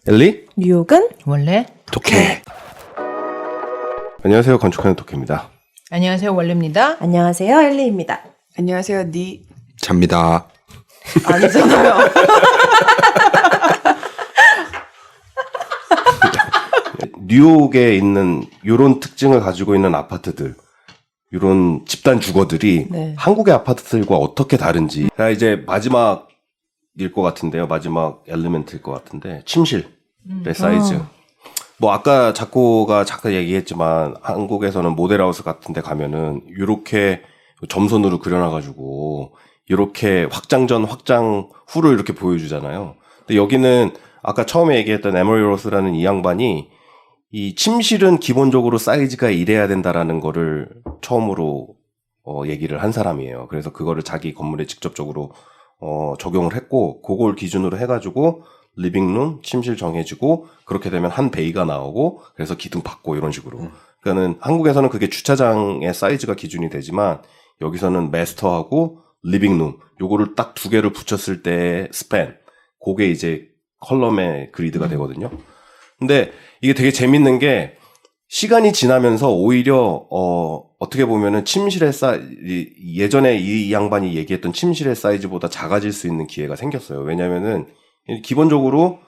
엘리? 뉴욕은 원래? 독해. 안녕하세요. 건축하는 독해입니다. 안녕하세요. 원래입니다. 안녕하세요, 엘리입니다. 안녕하세요, 니 잡니다. 아니잖아요. 뉴욕에 있는 이런 특징을 가지고 있는 아파트들, 이런 집단 주거들이 네. 한국의 아파트들과 어떻게 다른지. 자, 이제 마지막일 것 같은데요. 마지막 엘리멘트일 것 같은데 침실의 사이즈. 뭐 아까 작가가 잠깐 얘기했지만 한국에서는 모델하우스 같은 데 가면은 이렇게 점선으로 그려놔가지고 이렇게 확장 전 확장 후를 이렇게 보여주잖아요. 근데 여기는 아까 처음에 얘기했던 에머리 로스라는 이 양반이 이 침실은 기본적으로 사이즈가 이래야 된다라는 거를 처음으로 얘기를 한 사람이에요. 그래서 그거를 자기 건물에 직접적으로 적용을 했고, 그걸 기준으로 해가지고 리빙룸, 침실 정해지고, 그렇게 되면 한 베이가 나오고, 그래서 기둥 받고 이런 식으로. 그러니까는 한국에서는 그게 주차장의 사이즈가 기준이 되지만 여기서는 마스터하고 리빙룸 요거를 딱 두 개를 붙였을 때의 스팬, 그게 이제 컬럼의 그리드가 되거든요. 근데 이게 되게 재밌는 게 시간이 지나면서 오히려 어떻게 보면은 침실의 예전에 이 양반이 얘기했던 침실의 사이즈보다 작아질 수 있는 기회가 생겼어요. 왜냐면은 기본적으로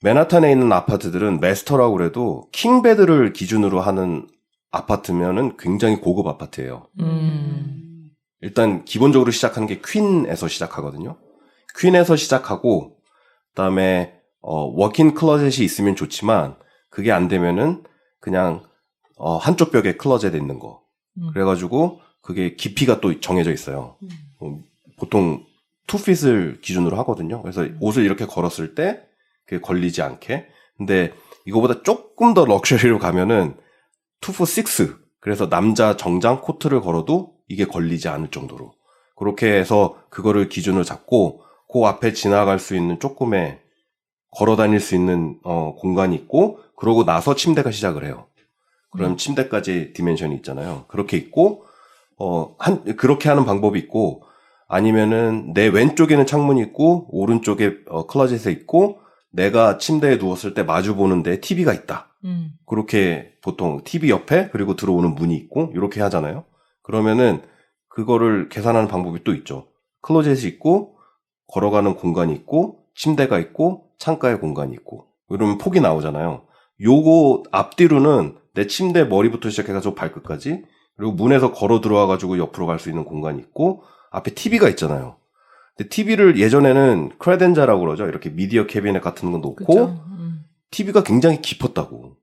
맨하탄에 있는 아파트들은 마스터라고 그래도 킹베드를 기준으로 하는 아파트면은 굉장히 고급 아파트예요. 일단 기본적으로 시작하는 게 퀸에서 시작하거든요. 퀸에서 시작하고 그다음에 워킹 클로젯이 있으면 좋지만 그게 안 되면은 그냥 한쪽 벽에 클로젯 있는 거. 그래가지고 그게 깊이가 또 정해져 있어요. 보통 2핏을 기준으로 하거든요. 그래서 옷을 이렇게 걸었을 때 그게 걸리지 않게. 근데 이거보다 조금 더 럭셔리로 가면은 2풋 6. 그래서 남자 정장 코트를 걸어도 이게 걸리지 않을 정도로. 그렇게 해서 그거를 기준으로 잡고 그 앞에 지나갈 수 있는 조금의 걸어 다닐 수 있는 공간이 있고, 그러고 나서 침대가 시작을 해요. 그럼 침대까지 디멘션이 있잖아요. 그렇게 있고 그렇게 하는 방법이 있고, 아니면은 내 왼쪽에는 창문이 있고 오른쪽에 클로젯에 있고 내가 침대에 누웠을 때 마주 보는데 TV가 있다. 그렇게 보통 TV 옆에 그리고 들어오는 문이 있고 이렇게 하잖아요. 그러면은 그거를 계산하는 방법이 또 있죠. 클로젯이 있고 걸어가는 공간이 있고 침대가 있고 창가에 공간이 있고 그러면 폭이 나오잖아요. 요거 앞뒤로는 내 침대 머리부터 시작해가지고 발끝까지, 그리고 문에서 걸어 들어와가지고 옆으로 갈 수 있는 공간이 있고 앞에 TV가 있잖아요. 근데 TV를 예전에는 크레덴자라고 그러죠. 이렇게 미디어 캐비넷 같은 거 놓고 TV가 굉장히 깊었다고.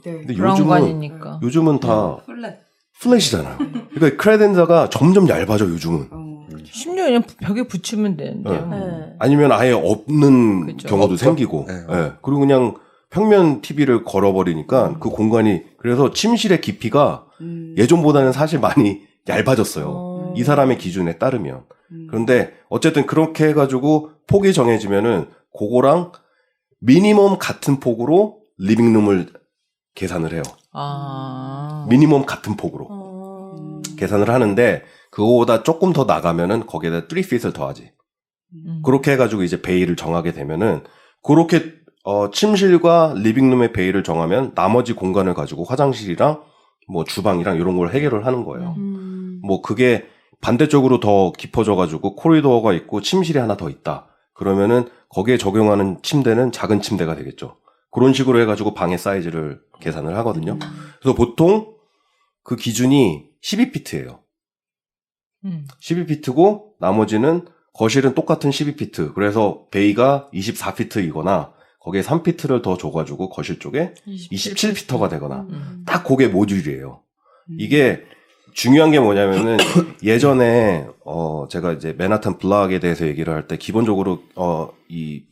네. 근데 브라운관이니까. 요즘은 다 플랫. 플랫이잖아요. 그러니까 크레덴자가 점점 얇아져 요즘은. 심지어 그냥 벽에 붙이면 되는데요. 네. 아니면 아예 없는 그죠. 경우도 없죠. 생기고. 네. 예. 그리고 그냥 평면 TV를 걸어버리니까 그 공간이, 그래서 침실의 깊이가 예전보다는 사실 많이 얇아졌어요. 이 사람의 기준에 따르면. 그런데 어쨌든 그렇게 해가지고 폭이 정해지면은 그거랑 미니멈 같은 폭으로 리빙룸을 계산을 해요. 미니멈 같은 폭으로 계산을 하는데, 그거보다 조금 더 나가면은 거기에다 3핏을 더하지. 그렇게 해가지고 이제 베이를 정하게 되면은, 그렇게 침실과 리빙룸의 베이를 정하면 나머지 공간을 가지고 화장실이랑 뭐 주방이랑 이런 걸 해결을 하는 거예요. 뭐 그게 반대쪽으로 더 깊어져가지고 코리도어가 있고 침실이 하나 더 있다. 그러면은 거기에 적용하는 침대는 작은 침대가 되겠죠. 그런 식으로 해가지고 방의 사이즈를 계산을 하거든요. 그래서 보통 그 기준이 12피트예요. 12피트고 나머지는 거실은 똑같은 12피트. 그래서 베이가 24피트이거나 거기에 3피트를 더 줘가지고 거실 쪽에 27피터가 되거나 딱 그게 모듈이에요. 이게 중요한 게 뭐냐면은 예전에 제가 이제 맨하탄 블락에 대해서 얘기를 할 때 기본적으로 이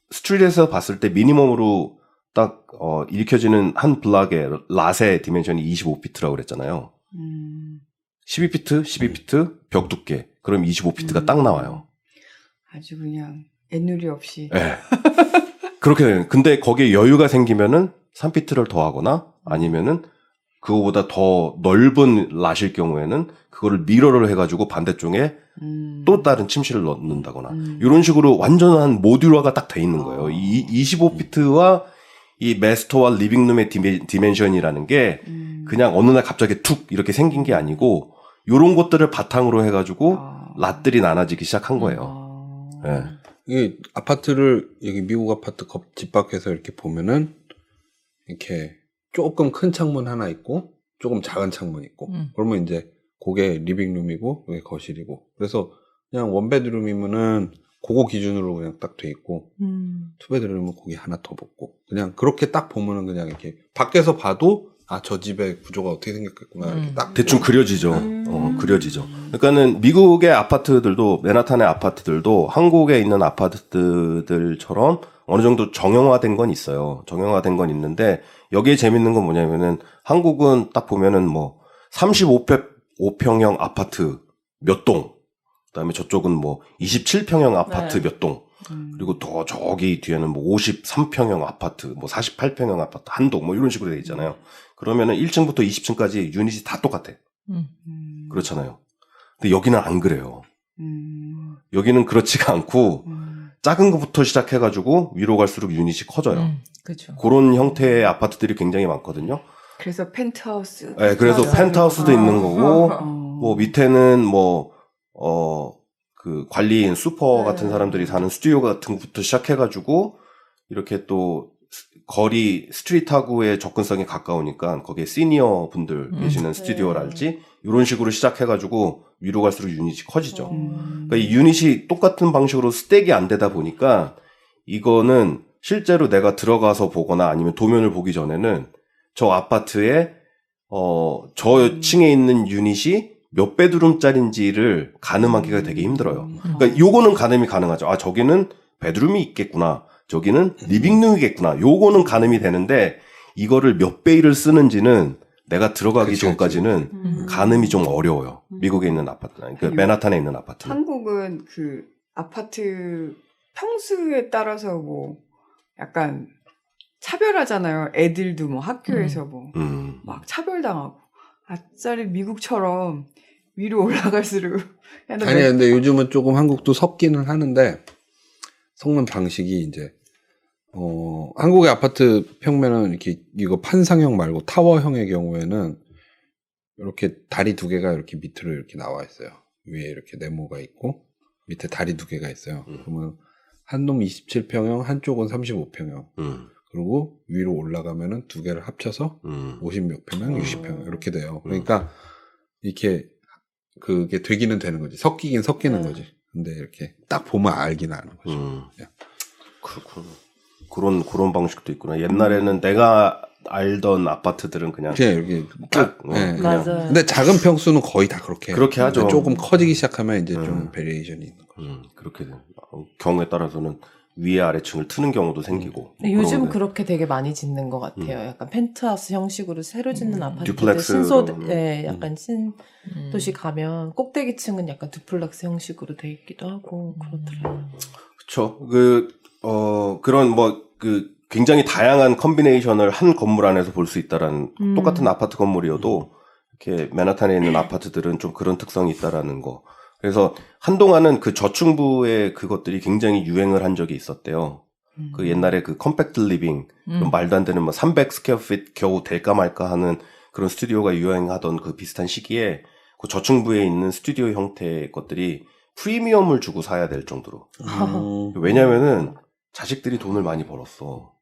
스트리트에서 봤을 때 미니멈으로 딱 일으켜지는 한 블락의 랏의 디멘션이 25피트라고 그랬잖아요. 12피트, 12피트, 벽 두께. 그럼 25피트가 딱 나와요. 아주 그냥 애누리 없이. 네. 그렇게 되는. 근데 거기에 여유가 생기면은 3피트를 더하거나 아니면은 그거보다 더 넓은 랏일 경우에는 그거를 미러를 해가지고 반대쪽에 또 다른 침실을 넣는다거나 이런 식으로 완전한 모듈화가 딱 돼 있는 거예요. 이 25피트와 이 마스터와 리빙룸의 디멘션이라는 게 그냥 어느 날 갑자기 툭 이렇게 생긴 게 아니고 이런 것들을 바탕으로 해가지고 랏들이 나눠지기 시작한 거예요. 예. 이 아파트를 여기 미국 아파트 집 밖에서 이렇게 보면은 이렇게 조금 큰 창문 하나 있고 조금 작은 창문 있고 그러면 이제 그게 리빙룸이고 그게 거실이고 그래서 그냥 원베드룸이면은 그거 기준으로 그냥 딱 돼 있고 투베드룸은 거기 하나 더 붙고 그냥 그렇게 딱 보면은 그냥 이렇게 밖에서 봐도 아 저 집의 구조가 어떻게 생겼겠구나 이렇게 딱 대충 그려지죠. 그려지죠. 그러니까는 미국의 아파트들도 맨하탄의 아파트들도 한국에 있는 아파트들처럼 어느 정도 정형화된 건 있어요. 정형화된 건 있는데 여기에 재밌는 건 뭐냐면은 한국은 딱 보면은 뭐 35평형 아파트 몇 동, 그다음에 저쪽은 뭐 27평형 아파트 몇 동, 그리고 더 저기 뒤에는 뭐 53평형 아파트, 뭐 48평형 아파트 한 동, 뭐 이런 식으로 돼 있잖아요. 그러면은 1층부터 20층까지 유닛이 다 똑같아. 그렇잖아요. 근데 여기는 안 그래요. 여기는 그렇지가 않고 작은 것부터 시작해가지고 위로 갈수록 유닛이 커져요. 그렇죠. 그런 형태의 아파트들이 굉장히 많거든요. 그래서 펜트하우스. 네, 그래서 맞아요. 펜트하우스도 있는 거고, 어. 뭐 밑에는 뭐, 그 관리인 슈퍼 같은 사람들이 사는 스튜디오 같은 것부터 시작해가지고, 이렇게 또 거리 스트리트하고의 접근성이 가까우니까 거기에 시니어 분들 계시는 스튜디오랄지, 이런 식으로 시작해가지고 위로 갈수록 유닛이 커지죠. 그러니까 이 유닛이 똑같은 방식으로 스택이 안 되다 보니까 이거는 실제로 내가 들어가서 보거나 아니면 도면을 보기 전에는 저 아파트에 저 층에 있는 유닛이 몇 베드룸짜리인지를 가늠하기가 되게 힘들어요. 그러니까 요거는 가늠이 가능하죠. 아, 저기는 베드룸이 있겠구나. 저기는 리빙룸이겠구나. 요거는 가늠이 되는데 이거를 몇 베이를 쓰는지는 내가 들어가기 그치, 전까지는 가늠이 좀 어려워요. 미국에 있는 아파트, 그러니까 맨하탄에 있는 아파트. 한국은 그 아파트 평수에 따라서 뭐 약간 차별하잖아요. 애들도 뭐 학교에서 뭐 막 차별당하고. 아짜리 미국처럼 위로 올라갈수록 아니 근데 요즘은 조금 한국도 섞기는 하는데 섞는 방식이 이제 한국의 아파트 평면은 이렇게 이거 판상형 말고 타워형의 경우에는 이렇게 다리 두 개가 이렇게 밑으로 이렇게 나와 있어요. 위에 이렇게 네모가 있고 밑에 다리 두 개가 있어요. 그러면 한 놈 27평형, 한쪽은 35평형. 그리고 위로 올라가면은 두 개를 합쳐서 50몇 평형, 60평형 이렇게 돼요. 그러니까 이렇게 그게 되기는 되는 거지. 섞이긴 섞이는 거지. 근데 이렇게 딱 보면 알긴 아는 거죠. 그렇구나. 그런 방식도 있구나. 옛날에는 내가 알던 아파트들은 그냥 이렇게 딱 그냥 맞아요. 근데 작은 평수는 거의 다 그렇게 해요. 그렇게 하죠. 근데 조금 커지기 시작하면 이제 좀 베리에이션이 있는 거죠. 그렇게 경우에 따라서는 위에 아래층을 트는 경우도 생기고. 근데 요즘 그런 그렇게 되게 많이 짓는 것 같아요. 약간 펜트하우스 형식으로 새로 짓는 아파트들 듀플렉스 약간 신도시 가면 꼭대기층은 약간 듀플렉스 형식으로 돼 있기도 하고 그렇더라고요. 그렇죠. 그런 굉장히 다양한 컨비네이션을 한 건물 안에서 볼 수 있다라는 똑같은 아파트 건물이어도 이렇게 맨하탄에 있는 아파트들은 좀 그런 특성이 있다라는 거. 그래서 한동안은 그 저층부의 그것들이 굉장히 유행을 한 적이 있었대요. 그 옛날에 그 컴팩트 리빙, 그런 말도 안 되는 뭐 300 스퀘어 핏 겨우 될까 말까 하는 그런 스튜디오가 유행하던 그 비슷한 시기에 그 저층부에 있는 스튜디오 형태의 것들이 프리미엄을 주고 사야 될 정도로. 왜냐면은 자식들이 돈을 많이 벌었어.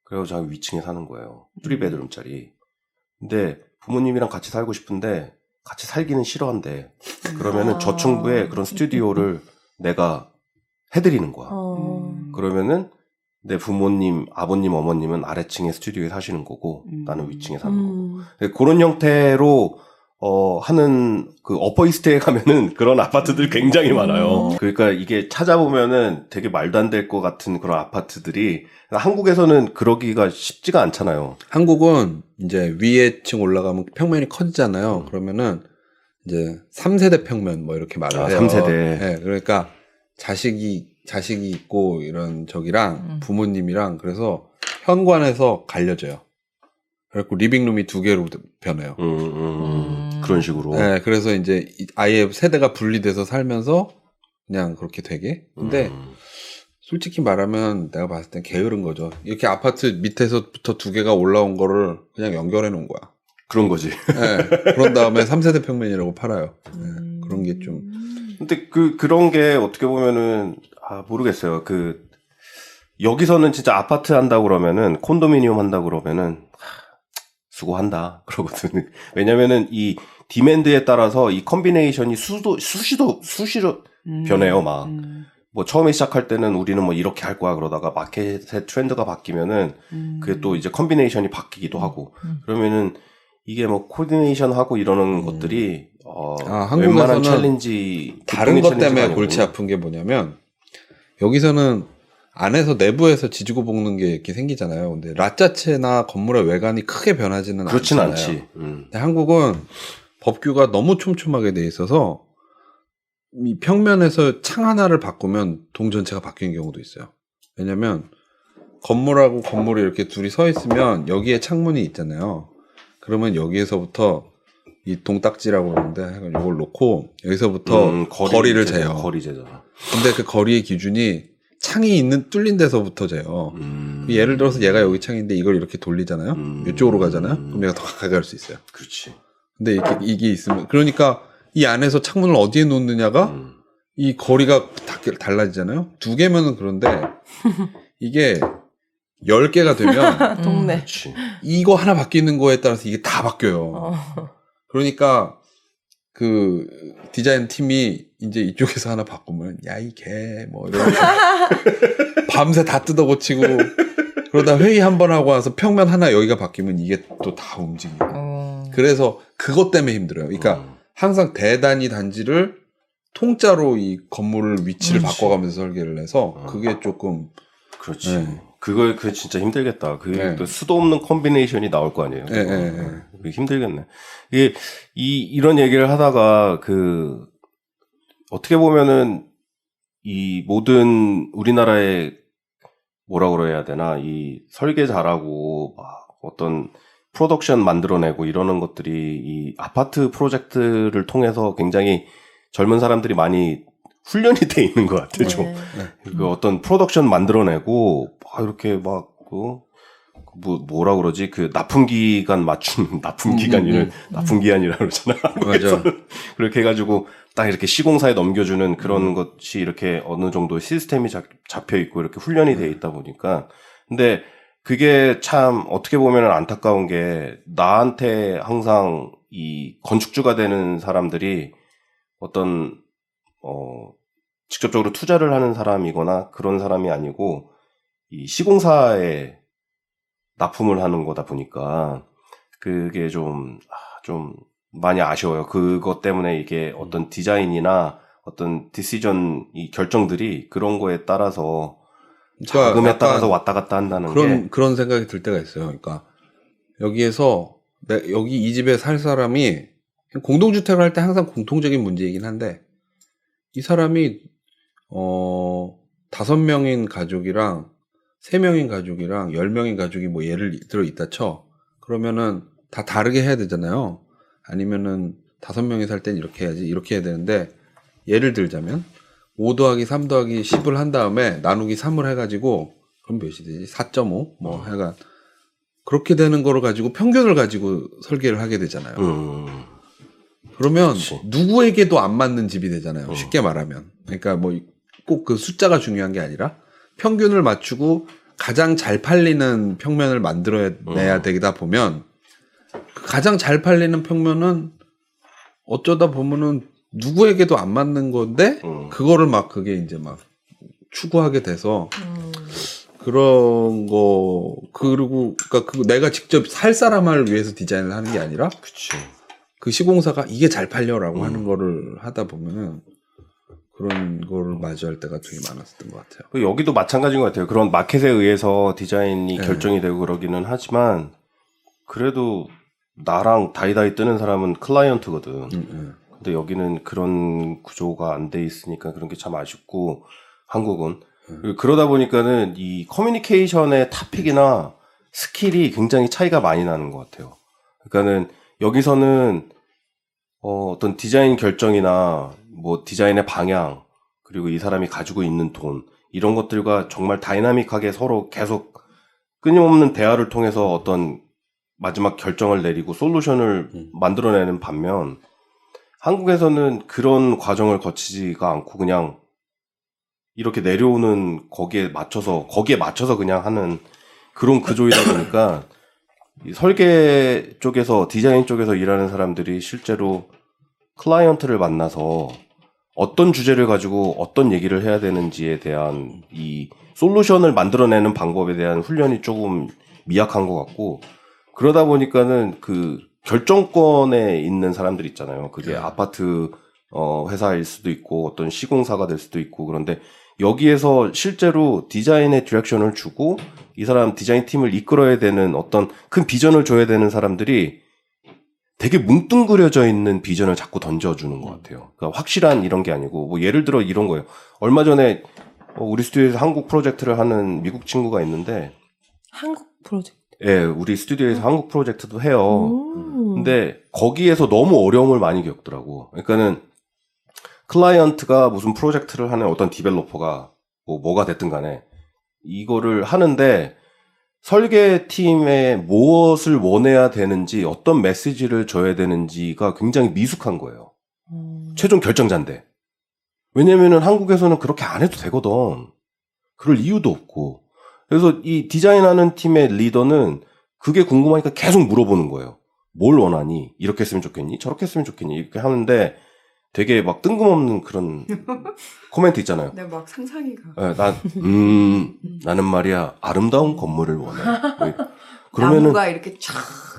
그래서 자기 위층에 사는 거예요. 3베드룸짜리. 근데 부모님이랑 같이 살고 싶은데 같이 살기는 싫어한대. 그러면은 저층부에 그런 스튜디오를 내가 해드리는 거야. 그러면은 내 부모님, 아버님, 어머님은 아래층에 스튜디오에 사시는 거고 나는 위층에 사는 거고. 그런 형태로 하는 그 어퍼이스트에 가면은 그런 아파트들 굉장히 많아요. 그러니까 이게 찾아보면은 되게 말도 안 될 것 같은 그런 아파트들이 한국에서는 그러기가 쉽지가 않잖아요. 한국은 이제 위에 층 올라가면 평면이 커지잖아요. 그러면은 이제 3세대 평면 뭐 이렇게 말을 해요. 3세대. 네, 그러니까 자식이 있고 이런 저기랑 부모님이랑 그래서 현관에서 갈려져요. 그래갖고 리빙룸이 2개로 변해요. 그런 식으로. 네, 그래서 이제 아예 세대가 분리돼서 살면서 그냥 그렇게 되게. 근데 솔직히 말하면 내가 봤을 땐 게으른 거죠. 이렇게 아파트 밑에서부터 2개가 올라온 거를 그냥 연결해 놓은 거야. 그런 거지. 네, 그런 다음에 3세대 평면이라고 팔아요. 네, 그런 게 좀. 근데 그런 게 어떻게 보면은, 모르겠어요. 여기서는 진짜 아파트 한다고 그러면은, 콘도미니엄 한다고 그러면은, 수고한다. 그러거든. 왜냐면은 이 디맨드에 따라서 이 컨비네이션이 수시로 변해요, 막. 뭐 처음에 시작할 때는 우리는 뭐 이렇게 할 거야 그러다가 마켓의 트렌드가 바뀌면은 그게 또 이제 컨비네이션이 바뀌기도 하고 그러면은 이게 뭐 코디네이션 하고 이러는 것들이 웬만한 한국에서는 챌린지 다른 것 때문에 골치 아픈 게 뭐냐면 여기서는 안에서 내부에서 지지고 볶는 게 이렇게 생기잖아요. 근데 랏 자체나 건물의 외관이 크게 변하지는 그렇진 않잖아요. 않지. 근데 한국은 법규가 너무 촘촘하게 돼 있어서 이 평면에서 창 하나를 바꾸면 동 전체가 바뀌는 경우도 있어요. 왜냐면 건물하고 건물이 이렇게 둘이 서 있으면 여기에 창문이 있잖아요. 그러면 여기에서부터 이 동딱지라고 그러는데 이걸 놓고 여기서부터 거리를 재요. 거리 재잖아. 근데 그 거리의 기준이 창이 있는 뚫린 데서부터 재요. 예를 들어서 얘가 여기 창인데 이걸 이렇게 돌리잖아요. 이쪽으로 가잖아요. 그럼 얘가 더 가까이 갈 수 있어요. 그렇지. 근데 이게 있으면 그러니까 이 안에서 창문을 어디에 놓느냐가 이 거리가 달라지잖아요. 2개면은 그런데 이게 10개가 되면 동네. 그렇지. 이거 하나 바뀌는 거에 따라서 이게 다 바뀌어요. 그러니까 그 디자인 팀이 이제 이쪽에서 하나 바꾸면 야 이 개 뭐 이러면서 밤새 다 뜯어 고치고 그러다 회의 한 번 하고 와서 평면 하나 여기가 바뀌면 이게 또 다 움직이고 그래서 그것 때문에 힘들어요. 그러니까 항상 대단위 단지를 통짜로 이 건물을 위치를 바꿔가면서 설계를 해서 그게 조금 그렇지. 네. 그게 진짜 힘들겠다. 그게 네. 또 수도 없는 컨비네이션이 나올 거 아니에요. 그게 힘들겠네. 이게 이런 얘기를 하다가 어떻게 보면은 이 모든 우리나라의 뭐라 그래야 되나 이 설계 잘하고 막 어떤 프로덕션 만들어내고 이러는 것들이 이 아파트 프로젝트를 통해서 굉장히 젊은 사람들이 많이 훈련이 돼 있는 것 같아요. 좀. 그 어떤 프로덕션 만들어내고 막 이렇게 막 뭐라 그러지? 그 납품기간 맞춘 납품기간이는 납품기한이라 그러잖아. 맞아. 그렇게 해가지고 딱 이렇게 시공사에 넘겨주는 그런 것이 이렇게 어느 정도 시스템이 잡혀 있고 이렇게 훈련이 돼 있다 보니까 근데 그게 참 어떻게 보면 안타까운 게 나한테 항상 이 건축주가 되는 사람들이 어떤 직접적으로 투자를 하는 사람이거나 그런 사람이 아니고 이 시공사에 납품을 하는 거다 보니까 그게 좀 많이 아쉬워요. 그것 때문에 이게 어떤 디자인이나 어떤 디시전 이 결정들이 그런 거에 따라서 그러니까 자금에 따라서 왔다 갔다 한다는 게 그런 생각이 들 때가 있어요. 그러니까 여기에서 여기 이 집에 살 사람이 공동주택을 할 때 항상 공통적인 문제이긴 한데 이 사람이 5명인 가족이랑 3명인 가족이랑 10명인 가족이 뭐 예를 들어 있다 쳐. 그러면은 다 다르게 해야 되잖아요. 아니면은 5명이 살 땐 이렇게 해야지. 이렇게 해야 되는데 예를 들자면 5 더하기 3 더하기 10을 한 다음에 나누기 3을 해가지고 그럼 몇이 되지? 4.5? 뭐 하여간 그렇게 되는 거를 가지고 평균을 가지고 설계를 하게 되잖아요. 그러면 그치. 누구에게도 안 맞는 집이 되잖아요. 쉽게 말하면. 그러니까 뭐 꼭 그 숫자가 중요한 게 아니라 평균을 맞추고 가장 잘 팔리는 평면을 만들어내야 되다 보면 가장 잘 팔리는 평면은 어쩌다 보면은 누구에게도 안 맞는 건데 그거를 막 그게 이제 막 추구하게 돼서 그런 거 그리고 그러니까 그 내가 직접 살 사람을 위해서 디자인을 하는 게 아니라 그치. 그 시공사가 이게 잘 팔려라고 하는 거를 하다 보면은 그런 거를 마주할 때가 되게 많았었던 것 같아요. 여기도 마찬가지인 것 같아요. 그런 마켓에 의해서 디자인이 결정이 되고 그러기는 하지만 그래도 나랑 다이다이 뜨는 사람은 클라이언트거든. 근데 여기는 그런 구조가 안 돼 있으니까 그런 게 참 아쉽고 한국은 그러다 보니까는 이 커뮤니케이션의 토픽이나 스킬이 굉장히 차이가 많이 나는 것 같아요. 그러니까는 여기서는 어떤 디자인 결정이나 뭐 디자인의 방향 그리고 이 사람이 가지고 있는 돈 이런 것들과 정말 다이나믹하게 서로 계속 끊임없는 대화를 통해서 어떤 마지막 결정을 내리고 솔루션을 만들어내는 반면 한국에서는 그런 과정을 거치지가 않고 그냥 이렇게 내려오는 거기에 맞춰서 그냥 하는 그런 구조이다 보니까 이 설계 쪽에서 디자인 쪽에서 일하는 사람들이 실제로 클라이언트를 만나서 어떤 주제를 가지고 어떤 얘기를 해야 되는지에 대한 이 솔루션을 만들어내는 방법에 대한 훈련이 조금 미약한 것 같고 그러다 보니까는 그 결정권에 있는 사람들 있잖아요. 그게 아파트 회사일 수도 있고 어떤 시공사가 될 수도 있고 그런데 여기에서 실제로 디자인의 디렉션을 주고 이 사람 디자인 팀을 이끌어야 되는 어떤 큰 비전을 줘야 되는 사람들이 되게 뭉뚱그려져 있는 비전을 자꾸 던져주는 것 같아요. 그러니까 확실한 이런 게 아니고 뭐 예를 들어 이런 거예요. 얼마 전에 우리 스튜디오에서 한국 프로젝트를 하는 미국 친구가 있는데 한국 프로젝트. 예, 우리 스튜디오에서 한국 프로젝트도 해요. 근데 거기에서 너무 어려움을 많이 겪더라고. 그러니까는 클라이언트가 무슨 프로젝트를 하는 어떤 디벨로퍼가 뭐가 됐든 간에 이거를 하는데 설계팀에 무엇을 원해야 되는지 어떤 메시지를 줘야 되는지가 굉장히 미숙한 거예요. 최종 결정자인데. 왜냐면은 한국에서는 그렇게 안 해도 되거든. 그럴 이유도 없고. 그래서 이 디자인하는 팀의 리더는 그게 궁금하니까 계속 물어보는 거예요. 뭘 원하니? 이렇게 했으면 좋겠니? 저렇게 했으면 좋겠니? 이렇게 하는데 되게 막 뜬금없는 그런 코멘트 있잖아요. 네, 막 상상이 가. 네, 나는 말이야 아름다운 건물을 원해. 그러면은 나무가 이렇게 쫙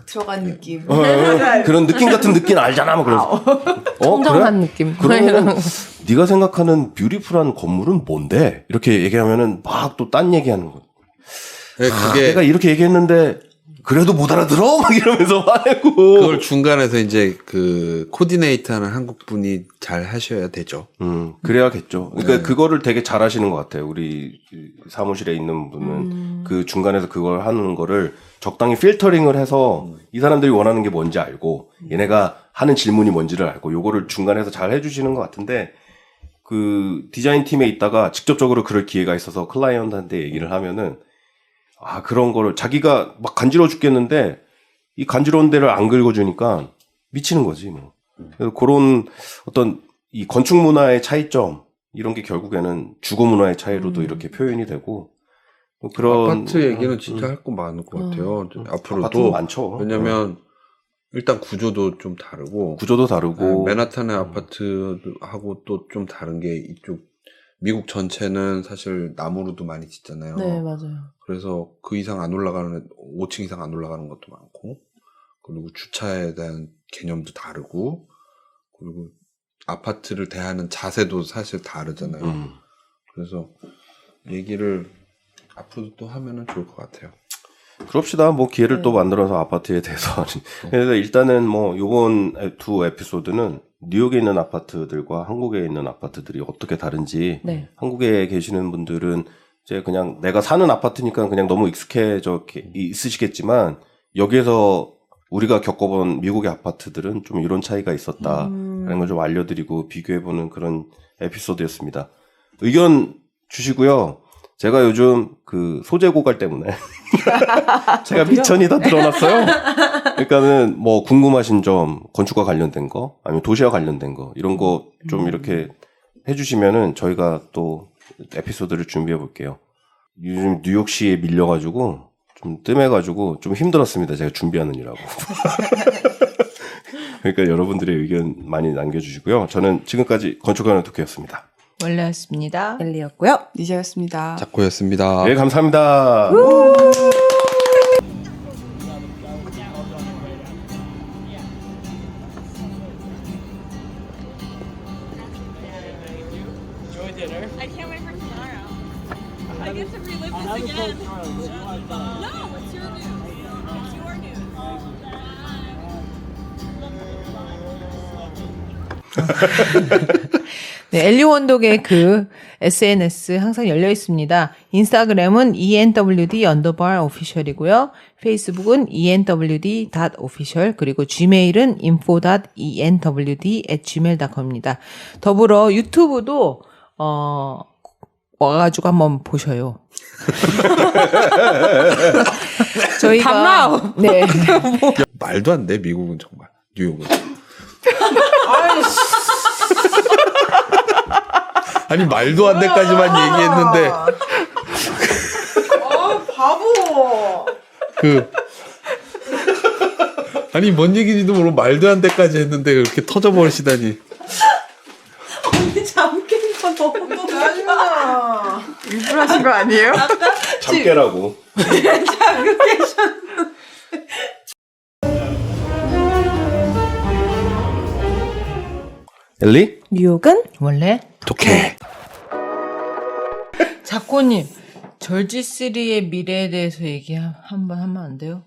들어간 느낌. 그런 느낌 같은 느낌 알잖아. 막 그래서 청정한 그래? 느낌. 그러면 네가 생각하는 뷰티풀한 건물은 뭔데? 이렇게 얘기하면은 막 또 딴 얘기하는 거. 그게 내가 이렇게 얘기했는데 그래도 못 알아들어? 막 이러면서 화내고. 그걸 중간에서 이제 그 코디네이터하는 한국 분이 잘 하셔야 되죠. 그래야겠죠. 그러니까 네. 그거를 되게 잘 하시는 것 같아요. 우리 사무실에 있는 분은 그 중간에서 그걸 하는 거를 적당히 필터링을 해서 이 사람들이 원하는 게 뭔지 알고 얘네가 하는 질문이 뭔지를 알고 요거를 중간에서 잘 해주시는 것 같은데 그 디자인 팀에 있다가 직접적으로 그럴 기회가 있어서 클라이언트한테 얘기를 하면은 그런 거를 자기가 막 간지러워 죽겠는데 이 간지러운 데를 안 긁어주니까 미치는 거지 뭐. 그래서 그런 어떤 이 건축 문화의 차이점 이런 게 결국에는 주거 문화의 차이로도 이렇게 표현이 되고 그런 아파트 얘기는 진짜 할 거 많을 것 같아요. 아파트도 앞으로도 많죠. 왜냐면 일단 구조도 좀 다르고 구조도 다르고 맨하탄의 아파트하고 또 좀 다른 게 이쪽 미국 전체는 사실 나무로도 많이 짓잖아요. 네, 맞아요. 그래서 그 이상 안 올라가는 5층 이상 안 올라가는 것도 많고 그리고 주차에 대한 개념도 다르고 그리고 아파트를 대하는 자세도 사실 다르잖아요. 그래서 얘기를 앞으로도 또 하면은 좋을 것 같아요. 그럽시다. 뭐 기회를 또 만들어서 아파트에 대해서. 그래서 일단은 뭐 요번 두 에피소드는 뉴욕에 있는 아파트들과 한국에 있는 아파트들이 어떻게 다른지 네. 한국에 계시는 분들은 이제 그냥 내가 사는 아파트니까 그냥 너무 익숙해져 있으시겠지만 여기에서 우리가 겪어본 미국의 아파트들은 좀 이런 차이가 있었다라는 걸 좀 알려드리고 비교해보는 그런 에피소드였습니다. 의견 주시고요. 제가 요즘 그 소재 고갈 때문에 제가 미천이 다 드러났어요. 그러니까는 뭐 궁금하신 점, 건축과 관련된 거, 아니면 도시와 관련된 거 이런 거 좀 이렇게 해주시면은 저희가 또 에피소드를 준비해 볼게요. 요즘 뉴욕시에 밀려가지고 좀 뜸해가지고 좀 힘들었습니다. 제가 준비하느라고. 그러니까 여러분들의 의견 많이 남겨주시고요. 저는 지금까지 건축가는 토끼였습니다. 원래였습니다. 엘리였고요. 니자였습니다. 작고였습니다. 네, 감사합니다. I can't wait for tomorrow. I get to relive this again. No, it's your news. It's your news. 네, 엘리 원독의 그 SNS 항상 열려 있습니다. 인스타그램은 enwd_official이고요. 페이스북은 enwd.official 그리고 gmail은 info.enwd@gmail.com입니다. 더불어 유튜브도 와가지고 한번 보셔요. 저희가 네. 말도 안 돼, 미국은 정말. 뉴욕은. 아니, 말도 안 돼까지만 얘기했는데. 바보. 아니, 뭔 얘기인지도 모르고 말도 안 돼까지 했는데 그렇게 터져버리시다니. 언니 잠깐 너무 짜증나. 일부러 하신 거 아니에요? 잠깨라고. 엘리? 뉴욕은 원래 독해. 작고님 절지3의 미래에 대해서 얘기 한번 하면 안 돼요?